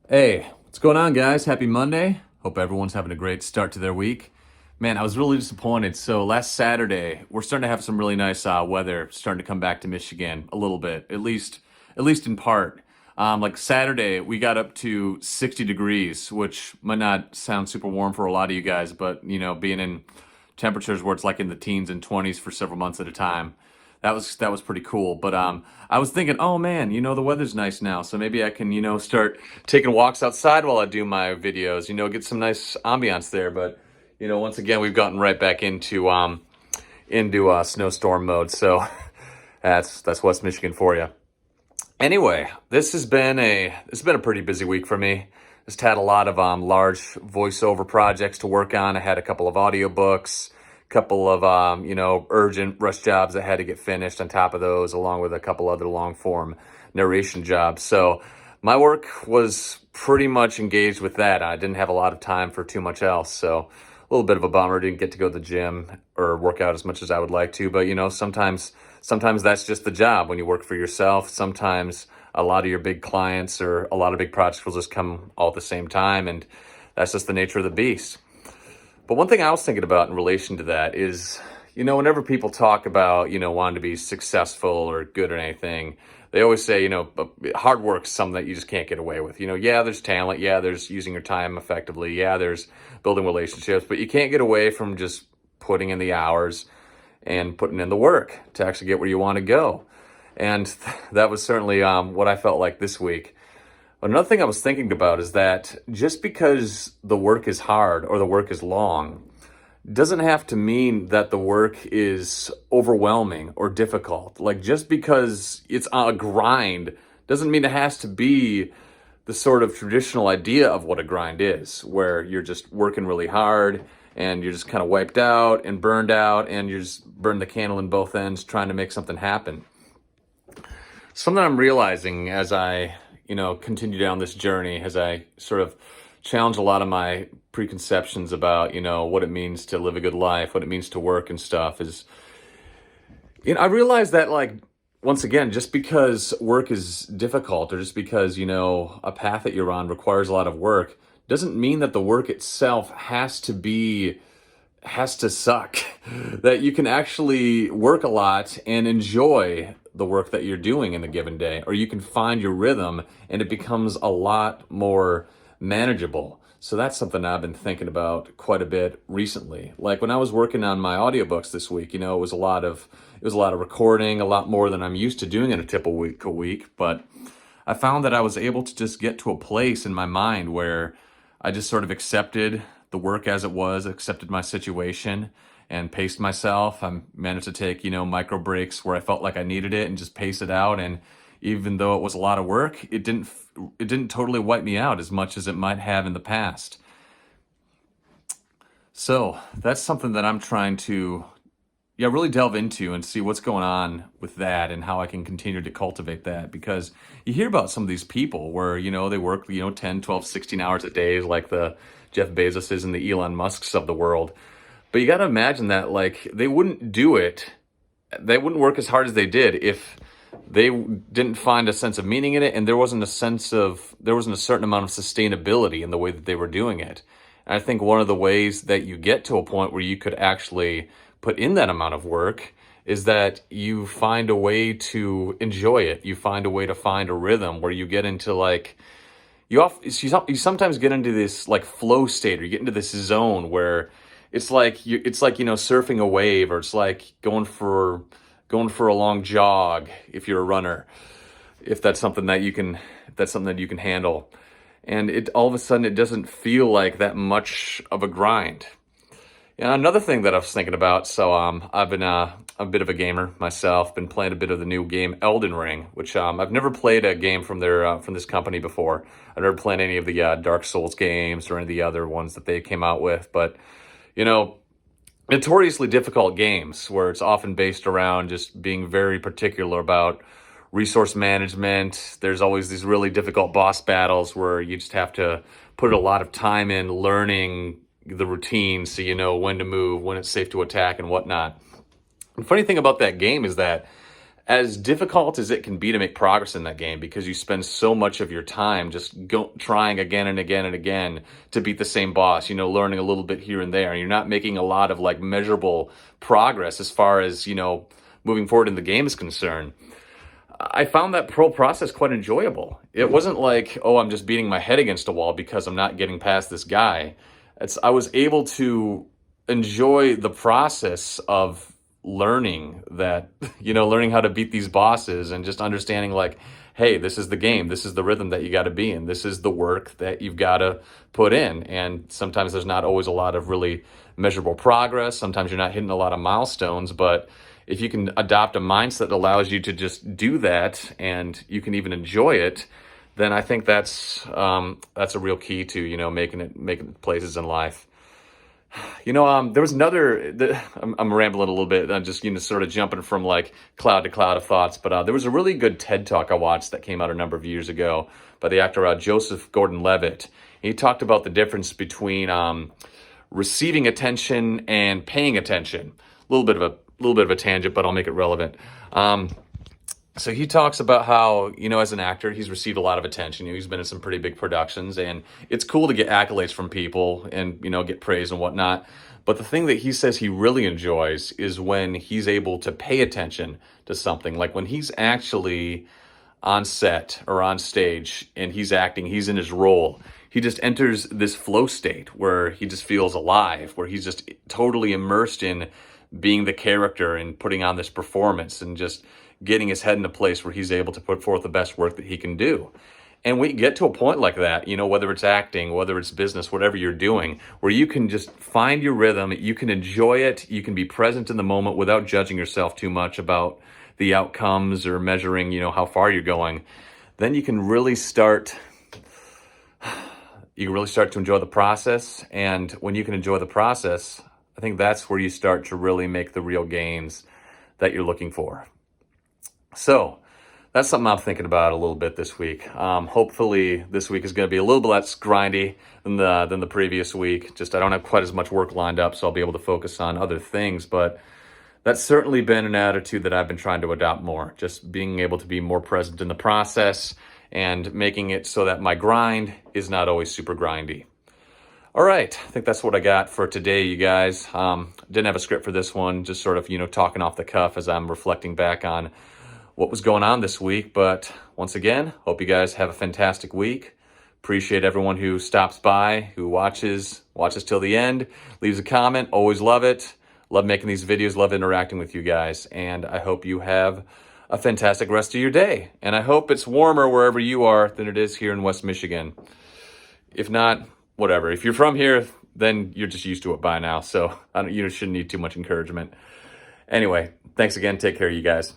Hey, what's going on, guys? Happy Monday. Hope everyone's having a great start to their week. Man, I was really disappointed. So last Saturday, we're starting to have some really nice weather starting to come back to Michigan a little bit, at least in part. Like Saturday, we got up to 60 degrees, which might not sound super warm for a lot of you guys, but being in temperatures where it's like in the teens and 20s for several months at a time, that was pretty cool. But I was thinking, oh man, the weather's nice now, so maybe I can start taking walks outside while I do my videos. Get some nice ambiance there. But once again, we've gotten right back into snowstorm mode. So that's West Michigan for you. Anyway, this has been a pretty busy week for me. Just had a lot of large voiceover projects to work on. I had a couple of audiobooks, couple of urgent rush jobs that had to get finished on top of those, along with a couple other long form narration jobs. So my work was pretty much engaged with that. I didn't have a lot of time for too much else. So a little bit of a bummer. Didn't get to go to the gym or work out as much as I would like to. But sometimes that's just the job when you work for yourself. Sometimes a lot of your big clients or a lot of big projects will just come all at the same time, and that's just the nature of the beast. But one thing I was thinking about in relation to that is, whenever people talk about, wanting to be successful or good at anything, they always say, hard work's something that you just can't get away with. Yeah, there's talent. Yeah, there's using your time effectively. Yeah, there's building relationships, but you can't get away from just putting in the hours and putting in the work to actually get where you want to go. And that was certainly what I felt like this week. But another thing I was thinking about is that just because the work is hard or the work is long doesn't have to mean that the work is overwhelming or difficult. Like, just because it's a grind doesn't mean it has to be the sort of traditional idea of what a grind is, where you're just working really hard and you're just kind of wiped out and burned out and you just burn the candle in both ends trying to make something happen. Something I'm realizing as I, continue down this journey, as I sort of challenge a lot of my preconceptions about, what it means to live a good life, what it means to work and stuff, is, I realize that, like, once again, just because work is difficult or just because, a path that you're on requires a lot of work doesn't mean that the work itself has to suck. That you can actually work a lot and enjoy the work that you're doing in a given day, or you can find your rhythm and it becomes a lot more manageable. So that's something I've been thinking about quite a bit recently. Like when I was working on my audiobooks this week, it was a lot of recording, a lot more than I'm used to doing in a typical week, but I found that I was able to just get to a place in my mind where I just sort of accepted the work as it was, accepted my situation, and paced myself. I managed to take, micro breaks where I felt like I needed it and just pace it out. And even though it was a lot of work, it didn't totally wipe me out as much as it might have in the past. So that's something that I'm trying to, yeah, really delve into and see what's going on with that and how I can continue to cultivate that. Because you hear about some of these people where, they work, 10, 12, 16 hours a day, like the Jeff Bezoses and the Elon Musks of the world. But you got to imagine that, like, they wouldn't work as hard as they did if they didn't find a sense of meaning in it, and there wasn't a certain amount of sustainability in the way that they were doing it. And I think one of the ways that you get to a point where you could actually put in that amount of work is that you find a way to enjoy it. You find a way to find a rhythm where you get into, like, you sometimes get into this, like, flow state, or you get into this zone where it's like surfing a wave, or it's like going for a long jog if you're a runner, if that's something that you can handle. And it all of a sudden it doesn't feel like that much of a grind. And another thing that I was thinking about, so I've been a bit of a gamer myself, been playing a bit of the new game Elden Ring, which I've never played a game from this company before. I've never played any of the Dark Souls games or any of the other ones that they came out with, but notoriously difficult games where it's often based around just being very particular about resource management. There's always these really difficult boss battles where you just have to put a lot of time in learning the routine so you know when to move, when it's safe to attack and whatnot. The funny thing about that game is that as difficult as it can be to make progress in that game, because you spend so much of your time just trying again and again and again to beat the same boss, learning a little bit here and there. And you're not making a lot of like measurable progress as far as, moving forward in the game is concerned. I found that whole process quite enjoyable. It wasn't like, oh, I'm just beating my head against a wall because I'm not getting past this guy. I was able to enjoy the process of learning that, learning how to beat these bosses, and just understanding like, hey, this is the game. This is the rhythm that you got to be in. This is the work that you've got to put in. And sometimes there's not always a lot of really measurable progress. Sometimes you're not hitting a lot of milestones, but if you can adopt a mindset that allows you to just do that, and you can even enjoy it, then I think that's a real key to, making places in life. There was I'm rambling a little bit. I'm just, sort of jumping from like cloud to cloud of thoughts. But there was a really good TED Talk I watched that came out a number of years ago by the actor Joseph Gordon-Levitt. He talked about the difference between receiving attention and paying attention. A little bit of a tangent, but I'll make it relevant. So he talks about how, as an actor, he's received a lot of attention. He's been in some pretty big productions, and it's cool to get accolades from people and, get praise and whatnot. But the thing that he says he really enjoys is when he's able to pay attention to something. Like when he's actually on set or on stage and he's acting, he's in his role. He just enters this flow state where he just feels alive, where he's just totally immersed in being the character and putting on this performance and just getting his head in a place where he's able to put forth the best work that he can do. And we get to a point like that, whether it's acting, whether it's business, whatever you're doing, where you can just find your rhythm, you can enjoy it, you can be present in the moment without judging yourself too much about the outcomes or measuring, how far you're going. Then you can really start to enjoy the process. And when you can enjoy the process, I think that's where you start to really make the real gains that you're looking for. So that's something I'm thinking about a little bit this week. Hopefully this week is going to be a little bit less grindy than the previous week. Just I don't have quite as much work lined up, so I'll be able to focus on other things. But that's certainly been an attitude that I've been trying to adopt more. Just being able to be more present in the process and making it so that my grind is not always super grindy. All right, I think that's what I got for today, you guys. Didn't have a script for this one, just sort of, talking off the cuff as I'm reflecting back on what was going on this week. But once again, hope you guys have a fantastic week. Appreciate everyone who stops by, who watches till the end, leaves a comment. Always love it. Love making these videos, love interacting with you guys. And I hope you have a fantastic rest of your day. And I hope it's warmer wherever you are than it is here in West Michigan. If not, whatever. If you're from here, then you're just used to it by now. So you shouldn't need too much encouragement. Anyway, thanks again. Take care, you guys.